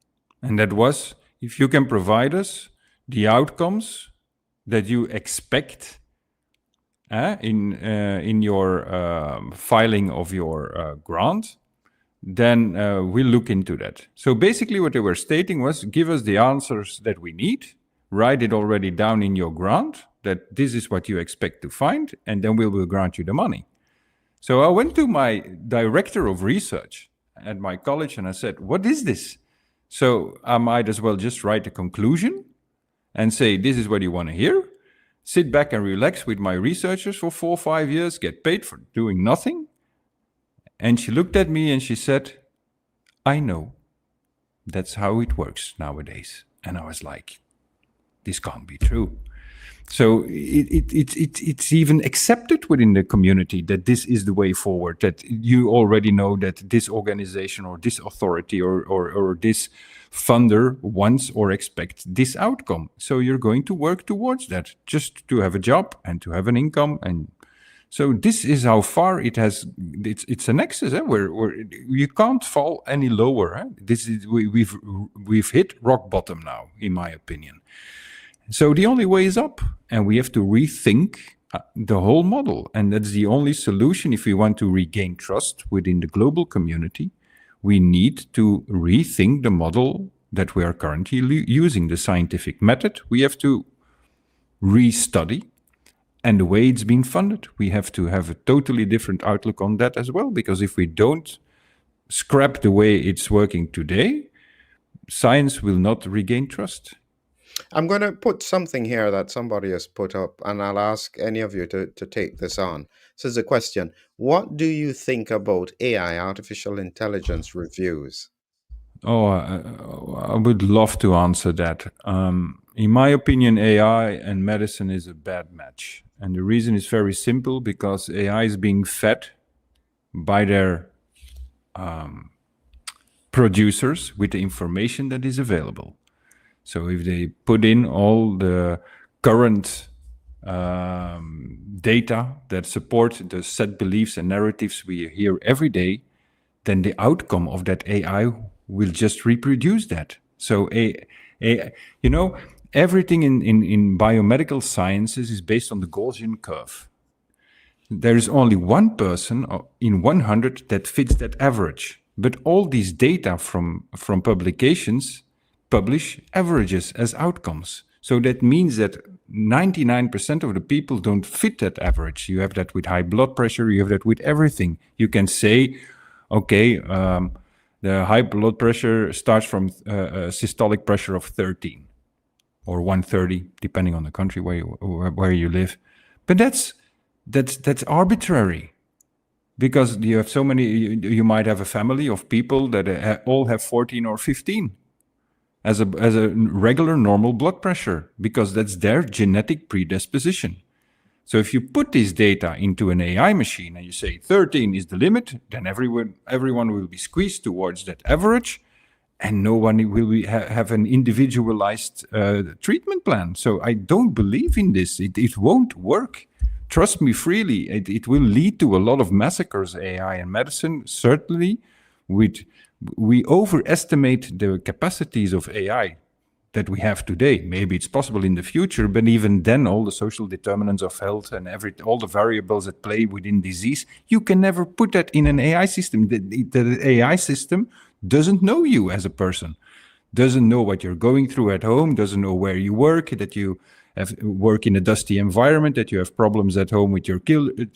And that was, if you can provide us the outcomes that you expect in your filing of your grant, then we'll look into that. So basically what they were stating was, give us the answers that we need, write it already down in your grant, that this is what you expect to find, and then we will grant you the money. So I went to my director of research at my college and I said, what is this? So I might as well just write a conclusion and say, this is what you want to hear. Sit back and relax with my researchers for 4 or 5 years, get paid for doing nothing. And she looked at me and she said, I know. That's how it works nowadays. And I was like, this can't be true. So it's even accepted within the community that this is the way forward, that you already know that this organization or this authority or this funder wants or expects this outcome. So you're going to work towards that, just to have a job and to have an income. And so this is how far it has. It's a nexus where you can't fall any lower. This is we've hit rock bottom now, in my opinion. So the only way is up, and we have to rethink the whole model. And that's the only solution if we want to regain trust within the global community. We need to rethink the model that we are currently using, the scientific method. We have to restudy, and the way it's being funded. We have to have a totally different outlook on that as well, because if we don't scrap the way it's working today, science will not regain trust. I'm going to put something here that somebody has put up, and I'll ask any of you to take this on. So there's a question. What do you think about AI, artificial intelligence reviews? Oh, I would love to answer that. In my opinion, AI and medicine is a bad match. And the reason is very simple, because AI is being fed by their producers with the information that is available. So if they put in all the current data that support the set beliefs and narratives we hear every day, then the outcome of that AI will just reproduce that. So everything in biomedical sciences is based on the Gaussian curve. There is only one person in 100 that fits that average. But all these data from publications publish averages as outcomes. So that means that 99% of the people don't fit that average. You have that with high blood pressure, you have that with everything. You can say, okay, the high blood pressure starts from a systolic pressure of 13 or 130, depending on the country where you live. But that's arbitrary, because you have so many. You might have a family of people that all have 14 or 15 as a regular normal blood pressure, because that's their genetic predisposition. So if you put this data into an AI machine and you say 13 is the limit, then everyone will be squeezed towards that average, and no one will have an individualized treatment plan. So I don't believe in this. It won't work. Trust me freely. It will lead to a lot of massacres, AI and medicine. Certainly, we overestimate the capacities of AI. that we have today. Maybe it's possible in the future, but even then, all the social determinants of health and all the variables that play within disease, you can never put that in an AI system. The AI system doesn't know you as a person, doesn't know what you're going through at home, doesn't know where you work, that you work in a dusty environment, that you have problems at home with your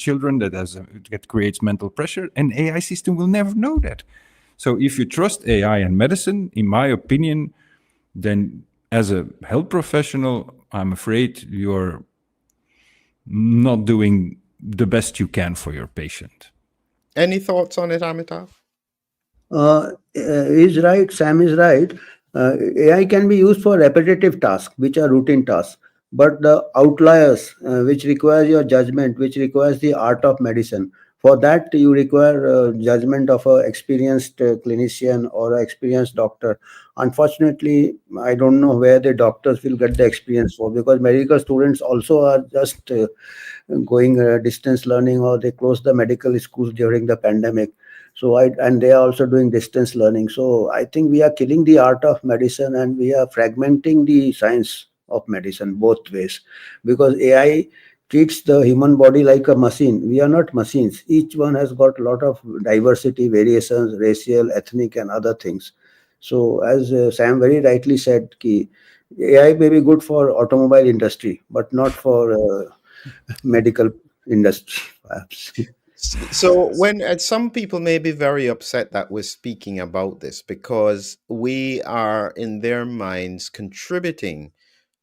children, that creates mental pressure. An AI system will never know that. So if you trust AI and medicine, in my opinion, then as a health professional, I'm afraid you're not doing the best you can for your patient. Any thoughts on it, Amitav? Is right. Sam is right. AI can be used for repetitive tasks, which are routine tasks. But the outliers, which requires your judgment, which requires the art of medicine, for that you require judgment of an experienced clinician or an experienced doctor. Unfortunately, I don't know where the doctors will get the experience for, because medical students also are just going distance learning, or they closed the medical schools during the pandemic. So and they are also doing distance learning. So I think we are killing the art of medicine, and we are fragmenting the science of medicine both ways, because AI treats the human body like a machine. We are not machines. Each one has got a lot of diversity, variations, racial, ethnic, and other things. So as Sam very rightly said, AI may be good for automobile industry, but not for medical industry, perhaps. So, when some people may be very upset that we're speaking about this because we are, in their minds, contributing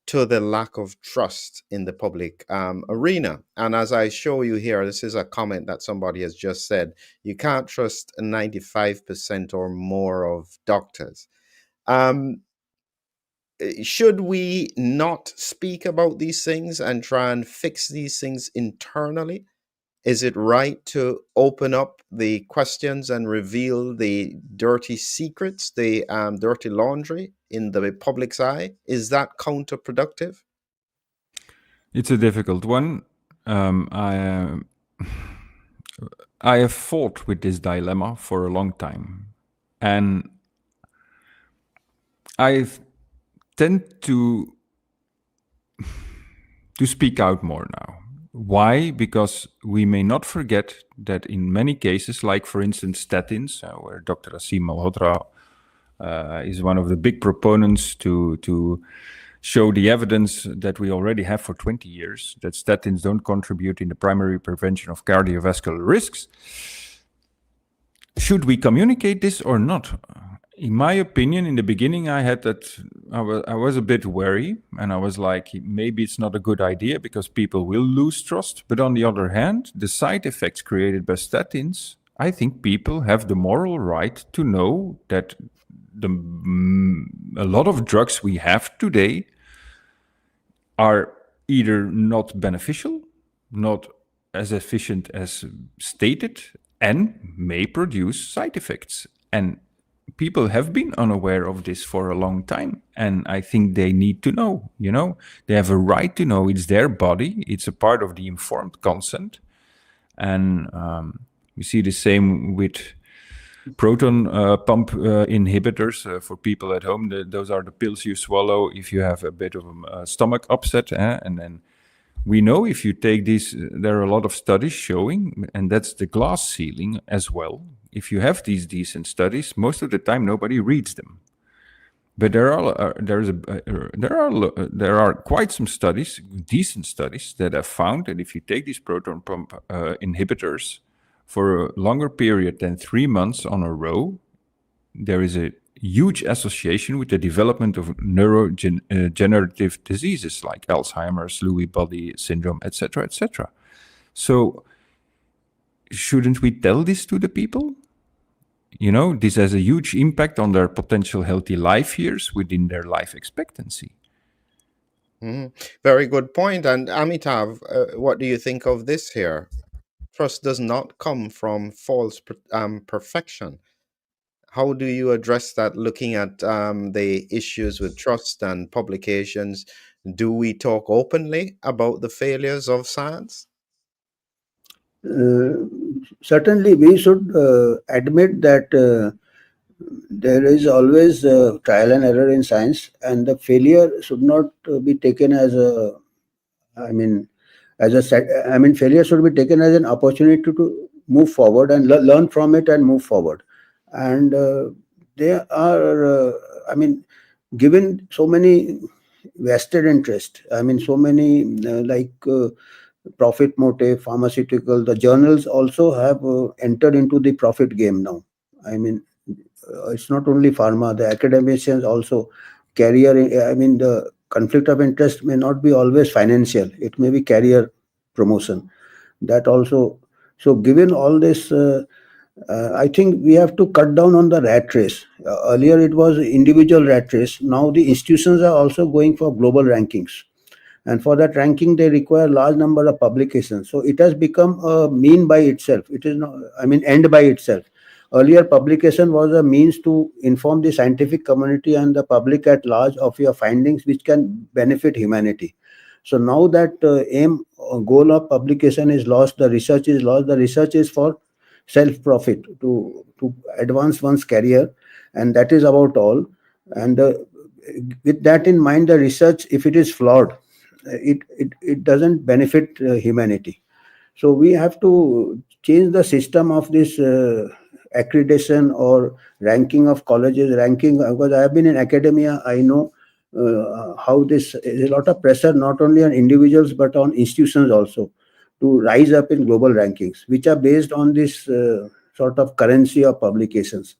to the lack of trust in the public arena. And as I show you here, this is a comment that somebody has just said: you can't trust 95% or more of doctors. Um, should we not speak about these things and try and fix these things internally? Is it right to open up the questions and reveal the dirty secrets, the dirty laundry in the public's eye? Is that counterproductive? It's a difficult one. I have fought with this dilemma for a long time, and I tend to speak out more now. Why? Because we may not forget that in many cases, like for instance statins, where Dr. Asim Malhotra is one of the big proponents to show the evidence that we already have for 20 years, that statins don't contribute in the primary prevention of cardiovascular risks. Should we communicate this or not? In my opinion, in the beginning, I was a bit wary, and I was like, maybe it's not a good idea because people will lose trust. But on the other hand, the side effects created by statins, I think people have the moral right to know that a lot of drugs we have today are either not beneficial, not as efficient as stated, and may produce side effects. And people have been unaware of this for a long time, and I think they need to know. They have a right to know. It's their body. It's a part of the informed consent. And we see the same with proton pump inhibitors for people at home. Those are the pills you swallow if you have a bit of a stomach upset. And then we know if you take these, there are a lot of studies showing, and that's the glass ceiling as well. If you have these decent studies, most of the time nobody reads them. But there are quite some studies, decent studies, that have found that if you take these proton pump inhibitors for a longer period than 3 months on a row, there is a huge association with the development of neurodegenerative diseases like Alzheimer's, Lewy body syndrome, etc., etc. So, shouldn't we tell this to the people? This has a huge impact on their potential healthy life years within their life expectancy. Very good point. And Amitav, what do you think of this here? Trust does not come from false perfection. How do you address that looking at the issues with trust and publications? Do we talk openly about the failures of science? Certainly, we should admit that there is always trial and error in science, and the failure should not be taken as a, I mean, as a set. I mean, failure should be taken as an opportunity to move forward and learn from it and move forward. And they are, I mean, given so many vested interest. I mean, so many profit motive, pharmaceutical. The journals also have entered into the profit game now. I mean, it's not only pharma, the academicians also career. I mean, the conflict of interest may not be always financial, it may be career promotion. That also. So given all this, I think we have to cut down on the rat race. Earlier it was individual rat race, now the institutions are also going for global rankings, and for that ranking they require large number of publications. So it has become a mean by itself, it is not, I mean, end by itself. Earlier publication was a means to inform the scientific community and the public at large of your findings which can benefit humanity. So now that aim goal of publication is lost, the research is lost, the research is for self profit, to advance one's career, and that is about all. And with that in mind, the research, if it is flawed, it doesn't benefit humanity. So we have to change the system of this accreditation or ranking of colleges, ranking, because I have been in academia, I know how this is a lot of pressure not only on individuals but on institutions also to rise up in global rankings, which are based on this sort of currency of publications.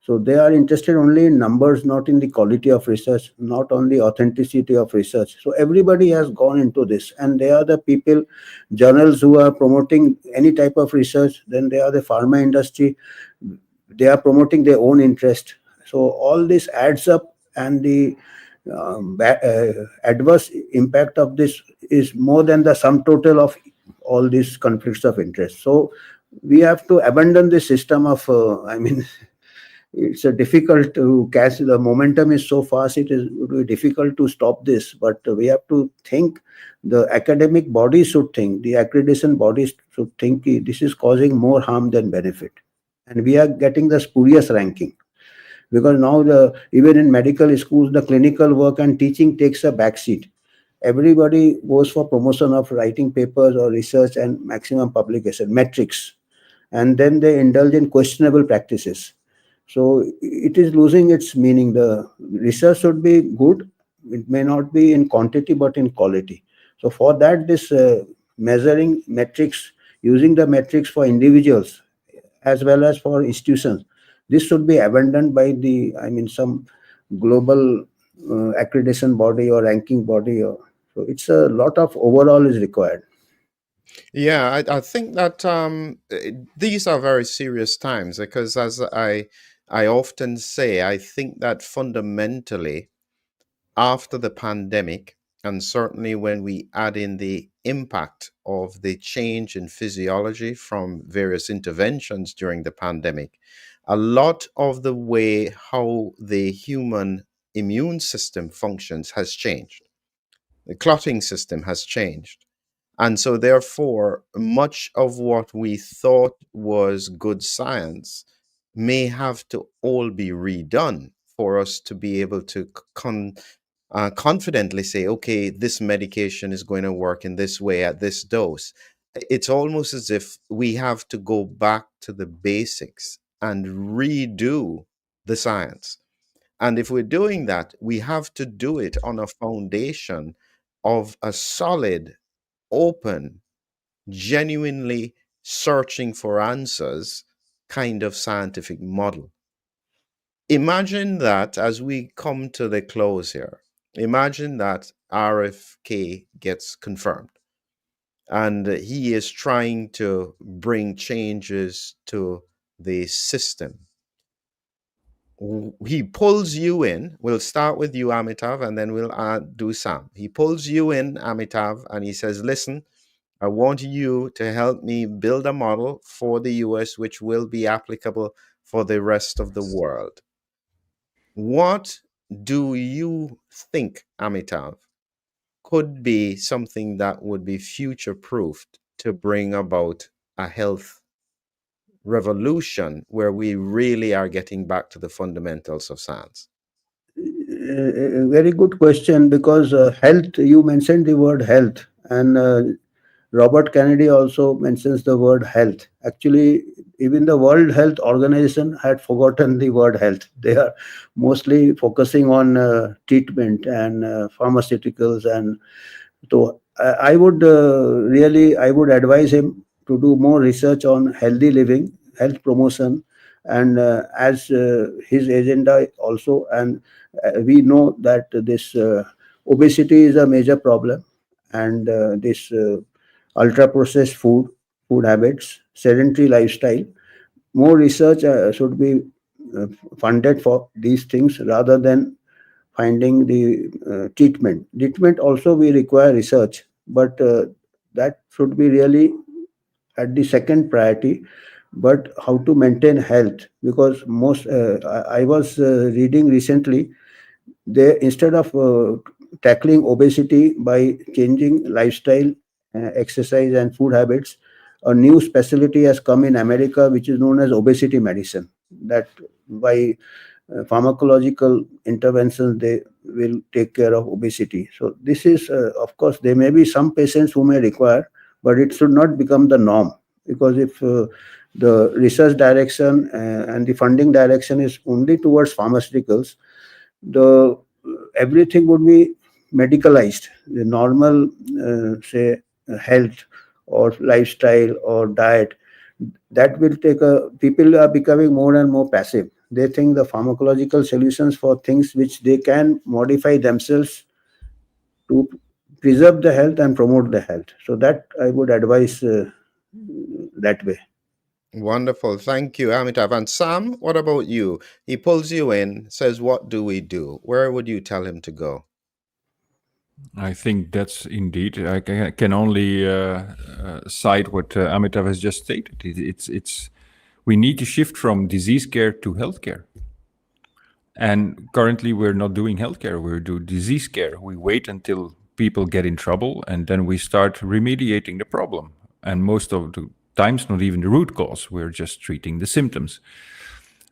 So they are interested only in numbers, not in the quality of research, not on the authenticity of research. So everybody has gone into this, and they are the people, journals who are promoting any type of research. Then they are the pharma industry. They are promoting their own interest. So all this adds up, and the adverse impact of this is more than the sum total of all these conflicts of interest. So we have to abandon the system of, I mean, it's a difficult to catch. The momentum is so fast, it is really difficult to stop this, but we have to think, the academic bodies should think, the accreditation bodies should think, this is causing more harm than benefit, and we are getting the spurious ranking, because now the even in medical schools the clinical work and teaching takes a backseat. Everybody goes for promotion of writing papers or research and maximum publication metrics, and then they indulge in questionable practices. So it is losing its meaning. The research should be good. It may not be in quantity but in quality. So for that, this measuring metrics, using the metrics for individuals as well as for institutions, this should be abandoned by the, I mean, some global accreditation body or ranking body. So it's a lot of overall is required. Yeah, I think that these are very serious times because, as I often say, I think that fundamentally, after the pandemic, and certainly when we add in the impact of the change in physiology from various interventions during the pandemic, a lot of the way how the human immune system functions has changed. The clotting system has changed. And so, therefore, much of what we thought was good science may have to all be redone for us to be able to confidently say, okay, this medication is going to work in this way at this dose. It's almost as if we have to go back to the basics and redo the science. And if we're doing that, we have to do it on a foundation of a solid, open, genuinely searching for answers kind of scientific model. Imagine that as we come to the close here, imagine that RFK gets confirmed and he is trying to bring changes to the system. He pulls you in. We'll start with you, Amitav, and then we'll do Sam. He pulls you in, Amitav, and he says, listen, I want you to help me build a model for the US which will be applicable for the rest of the world. What do you think, Amitav, could be something that would be future proofed to bring about a health revolution where we really are getting back to the fundamentals of science? Very good question, because health, you mentioned the word health, and Robert Kennedy also mentions the word health. Actually, even the World Health Organization had forgotten the word health. They are mostly focusing on treatment and pharmaceuticals. And so I would really, I would advise him to do more research on healthy living, health promotion, and as his agenda also. And we know that this obesity is a major problem, and this ultra processed food habits, sedentary lifestyle. More research should be uh, funded for these things rather than finding the treatment. Treatment also we require research, but that should be really at the second priority. But how to maintain health? Because most I was reading recently, they, instead of tackling obesity by changing lifestyle, exercise and food habits, a new specialty has come in America which is known as obesity medicine, that by pharmacological interventions they will take care of obesity. So this is of course there may be some patients who may require, but it should not become the norm. Because if the research direction and the funding direction is only towards pharmaceuticals, the everything would be medicalized. The normal say health or lifestyle or diet, that will take a, people are becoming more and more passive. They think the pharmacological solutions for things which they can modify themselves to preserve the health and promote the health. So that I would advise that way. Wonderful. Thank you, Amitav. And Sam, what about you? He pulls you in, says, "What do we do?" Where would you tell him to go? I think that's indeed. Can only cite what Amitav has just stated. It's we need to shift from disease care to healthcare. And currently, we're not doing healthcare. We do disease care. We wait until people get in trouble, and then we start remediating the problem. And most of the times, not even the root cause. We're just treating the symptoms.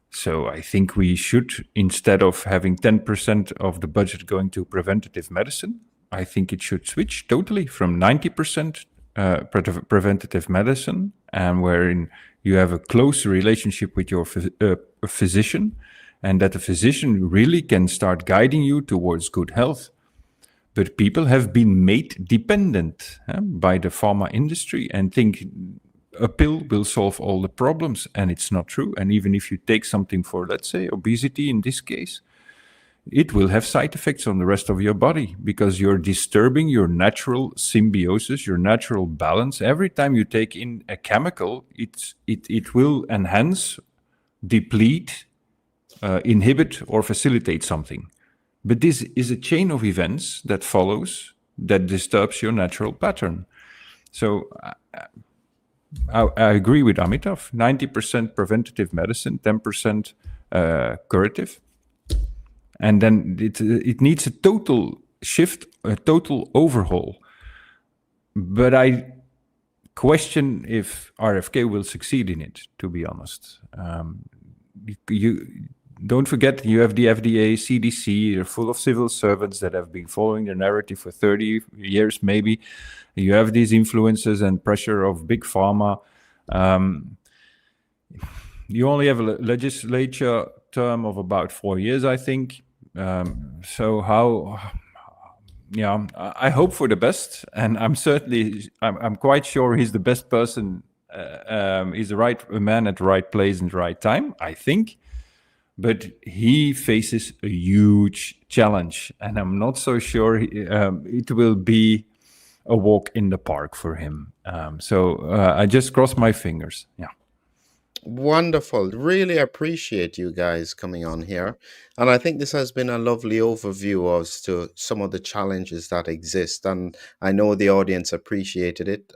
So I think we should, instead of having 10% of the budget going to preventative medicine, I think it should switch totally from 90% preventative medicine, and wherein you have a close relationship with your physician, and that the physician really can start guiding you towards good health. But people have been made dependent by the pharma industry and think a pill will solve all the problems, and it's not true. And even if you take something for, let's say, obesity in this case, it will have side effects on the rest of your body because you're disturbing your natural symbiosis, your natural balance. Every time you take in a chemical, it will enhance, deplete, inhibit, or facilitate something. But this is a chain of events that follows that disturbs your natural pattern. So I agree with Amitav. 90% preventative medicine, 10% curative. And then it needs a total shift, a total overhaul. But I question if RFK will succeed in it, to be honest. You don't forget, you have the FDA, CDC, they're full of civil servants that have been following the narrative for 30 years, maybe. You have these influences and pressure of big pharma. You only have a legislature term of about 4 years, I think. So how, yeah, I hope for the best, and I'm quite sure he's the best person. He's the right man at the right place in the right time, I think. But he faces a huge challenge, and I'm not so sure it will be a walk in the park for him. So I just cross my fingers. Yeah. Wonderful. Really appreciate you guys coming on here. And I think this has been a lovely overview as to some of the challenges that exist. And I know the audience appreciated it.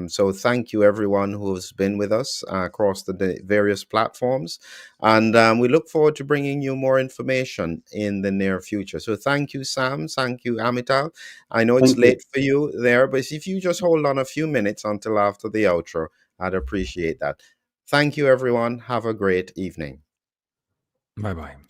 So thank you, everyone who's been with us across the various platforms. And we look forward to bringing you more information in the near future. So thank you, Sam. Thank you, Amital. I know it's Thank you. late for you there, but if you just hold on a few minutes until after the outro, I'd appreciate that. Thank you, everyone. Have a great evening. Bye bye.